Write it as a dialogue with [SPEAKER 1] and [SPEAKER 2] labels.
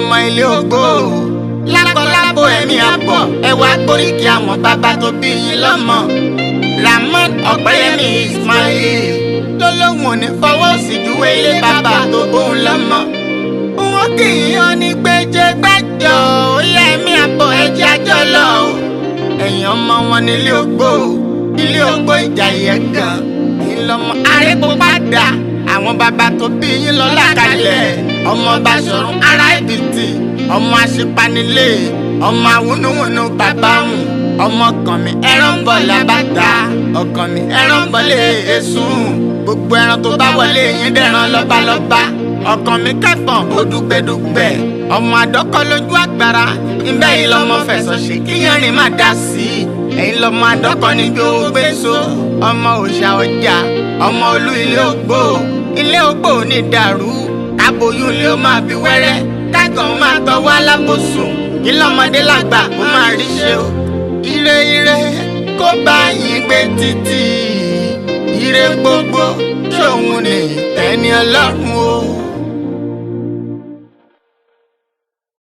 [SPEAKER 1] lọmọ ilé ògbó lákọlábo ẹ̀mí àbọ̀ ẹwà gbóríkì àwọn bàbá tó bí yín lọ́mọ. Ramon Ọ̀pẹ́yẹmí Ismail ló lóhùn ò ní fọwọ́ sí juwé ilé bàbá tó bóun lọ́mọ. Wọ́n kì í yan ní gbẹ́jẹ́ gbẹ́jọ́ ó yẹ ẹ̀mí àbọ̀ ẹ̀jẹ̀ àjọ lọ. Ẹ̀yin ọmọ wọn nílé ògbó Ìjàyè gan ìlọmọ arẹ́pọ̀ padà àwọn bàbá tó bí yín lọ lákàlẹ̀. Ọmọ Basọ̀run ará Èkìtì ọmọ aṣípanilé ọmọ awúnúwúnú bàbá hùn ọmọ ọkàn mi ẹran bọ̀ làbàtà ọkàn mi ẹran bọ̀ lè èsùn gbogbo ẹran tó bá wọlé yín dẹ̀ran lọ́balọ́ba ọkàn mi kẹ́fọ̀n ó dúgbẹ́dúgbẹ́ ọmọ àdọ́kọ́ lójú àgbàrá ìbẹ́ yìí lọ́mọ fẹ̀sọ̀ ṣe kíyànrín má dá sí i ẹ̀yin lọ́mọ àdọ́kọ́ níbi owó gbé so ọmọ òòṣà ọjà ọmọ olú ilé ògbó ní dàrú aboyún ilé ó máa bí wẹ́rẹ́ kákan máa tọwọ́ alábòsùn kí lọ́mọdé lágbà ó máa rí ṣe o. Ire ire kó bá yín gbé títì ire gbogbo ṣòun ní ẹni Ọlọ́run o.